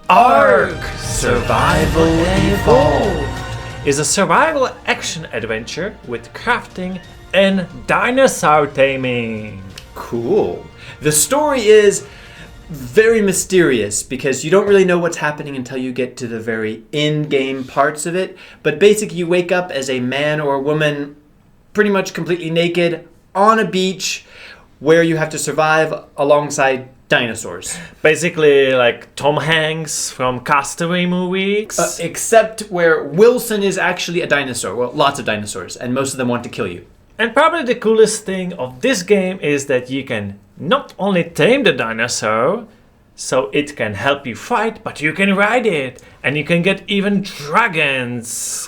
ARK Survival Evolved is a survival action adventure with crafting and dinosaur taming. Cool. The story is very mysterious because you don't really know what's happening until you get to the very in-game parts of it. But basically you wake up as a man or a woman pretty much completely naked on a beach where you have to survive alongside dinosaurs. Basically like Tom Hanks from Castaway movies. Except where Wilson is actually a dinosaur. Well, lots of dinosaurs, and most of them want to kill you. And probably the coolest thing of this game is that you can not only tame the dinosaur, so it can help you fight, but you can ride it. And you can get even dragons.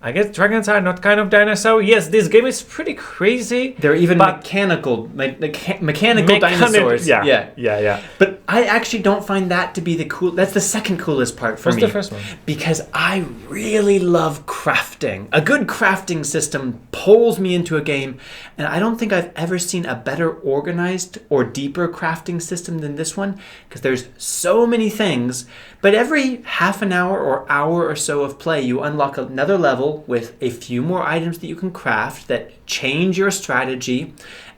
I guess dragons are not kind of dinosaur. Yes, this game is pretty crazy. They're even mechanical dinosaurs. Yeah. But I actually don't find that to be the cool. That's the second coolest part for me. What's the first one? Because I really love crafting. A good crafting system pulls me into a game, and I don't think I've ever seen a better organized or deeper crafting system than this one, because there's so many things. But every half an hour or hour or so of play, you unlock another level with a few more items that you can craft that change your strategy.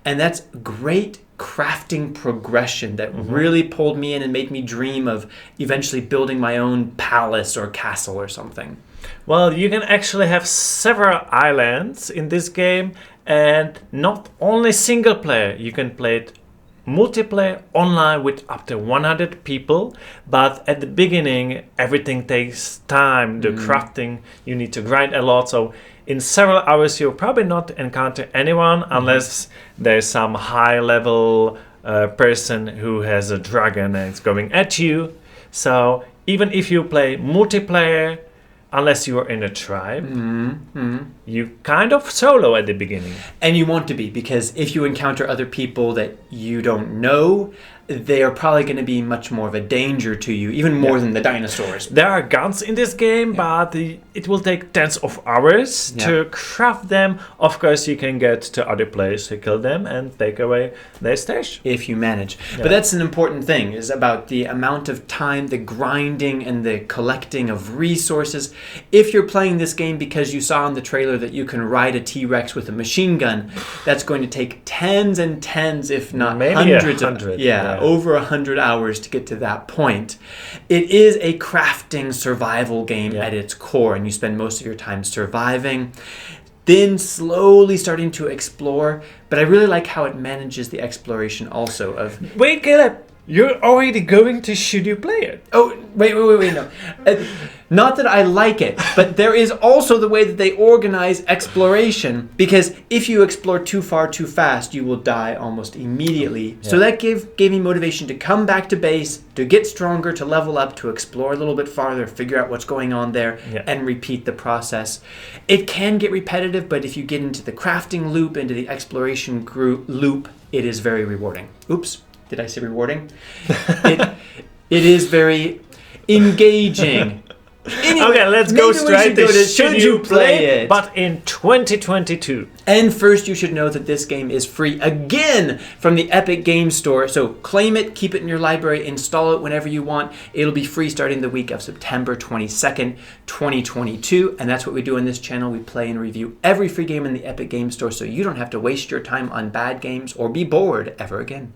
And that's great crafting progression that really pulled me in and made me dream of eventually building my own palace or castle or something. Well, you can actually have several islands in this game, and not only single player. You can play it multiplayer online with up to 100 people, but at the beginning everything takes time. The crafting, you need to grind a lot, so in several hours you'll probably not encounter anyone unless there's some high level person who has a dragon and it's going at you. So even if you play multiplayer, unless you are in a tribe, you kind of solo at the beginning. And you want to be, because if you encounter other people that you don't know, they are probably going to be much more of a danger to you, even more than the dinosaurs. There are guns in this game, but it will take tens of hours to craft them. Of course, you can get to other players to kill them and take away their stash. If you manage. But that's an important thing, is about the amount of time, the grinding and the collecting of resources. If you're playing this game because you saw in the trailer that you can ride a T-Rex with a machine gun, that's going to take tens and tens, if not maybe hundreds. 100. Over 100 hours to get to that point. It is a crafting survival game at its core, and you spend most of your time surviving, then slowly starting to explore. But I really like how it manages the exploration also of... Wait, Caleb! You're already going to should you play it? Oh, wait, no. Not that I like it, but there is also the way that they organize exploration, because if you explore too far too fast, you will die almost immediately. So that gave me motivation to come back to base, to get stronger, to level up, to explore a little bit farther, figure out what's going on there, and repeat the process. It can get repetitive, but if you get into the crafting loop, into the exploration loop, it is very rewarding. Oops. Did I say rewarding? It is very engaging. Anyway, okay, let's go straight to should you play it, but in 2022. And first, you should know that this game is free again from the Epic Games Store. So claim it, keep it in your library, install it whenever you want. It'll be free starting the week of September 22nd, 2022. And that's what we do on this channel. We play and review every free game in the Epic Games Store, so you don't have to waste your time on bad games or be bored ever again.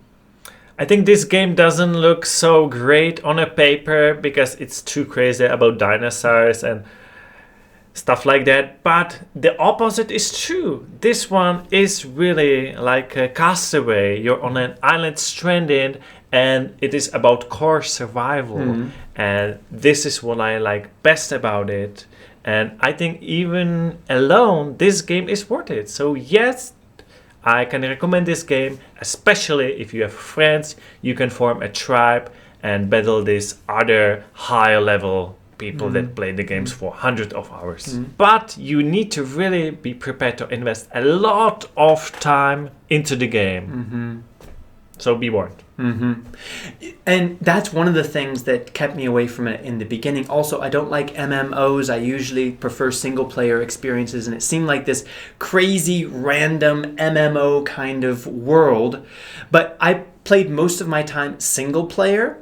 I think this game doesn't look so great on a paper because it's too crazy about dinosaurs and stuff like that. But the opposite is true. This one is really like a Castaway. You're on an island stranded, and it is about core survival. And this is what I like best about it. And I think even alone, this game is worth it. So yes, I can recommend this game, especially if you have friends. You can form a tribe and battle these other higher level people that play the games for hundreds of hours. But you need to really be prepared to invest a lot of time into the game. So be warned. And that's one of the things that kept me away from it in the beginning. Also, I don't like MMOs. I usually prefer single player experiences, and it seemed like this crazy random MMO kind of world. But I played most of my time single player,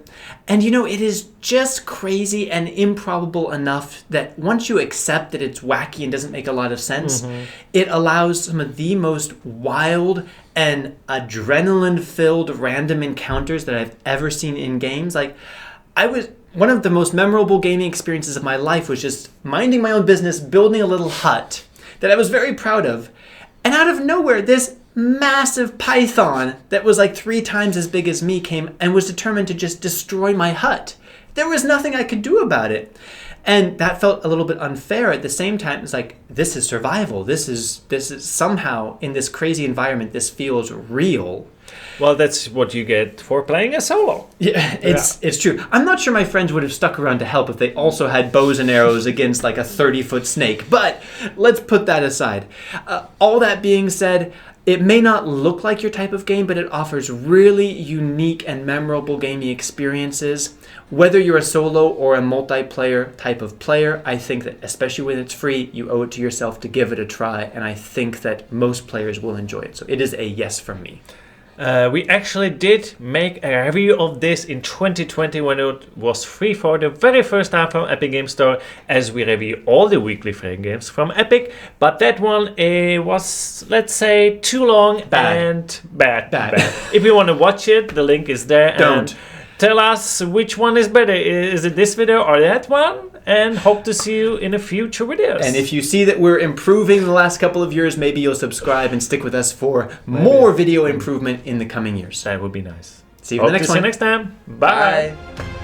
And you know, it is just crazy and improbable enough that once you accept that it's wacky and doesn't make a lot of sense, it allows some of the most wild and adrenaline-filled random encounters that I've ever seen in games. Like, one of the most memorable gaming experiences of my life was just minding my own business, building a little hut that I was very proud of. And out of nowhere, this massive python that was like 3 times as big as me came and was determined to just destroy my hut. There was nothing I could do about it. And that felt a little bit unfair. At the same time, it's like, this is survival. This is somehow, in this crazy environment, this feels real. Well, that's what you get for playing a solo. Yeah, it's true. I'm not sure my friends would have stuck around to help if they also had bows and arrows against like a 30-foot snake. But let's put that aside. All that being said, it may not look like your type of game, but it offers really unique and memorable gaming experiences. Whether you're a solo or a multiplayer type of player, I think that especially when it's free, you owe it to yourself to give it a try. And I think that most players will enjoy it. So it is a yes from me. We actually did make a review of this in 2020 when it was free for the very first time from Epic Game Store, as we review all the weekly free games from Epic. But that one was, let's say, too long and bad. If you want to watch it, the link is there. Don't. And tell us which one is better. Is it this video or that one? And hope to see you in a future videos. And if you see that we're improving the last couple of years, maybe you'll subscribe and stick with us for more video improvement in the coming years. That would be nice. See you in the next one. See you next time. Bye. Bye.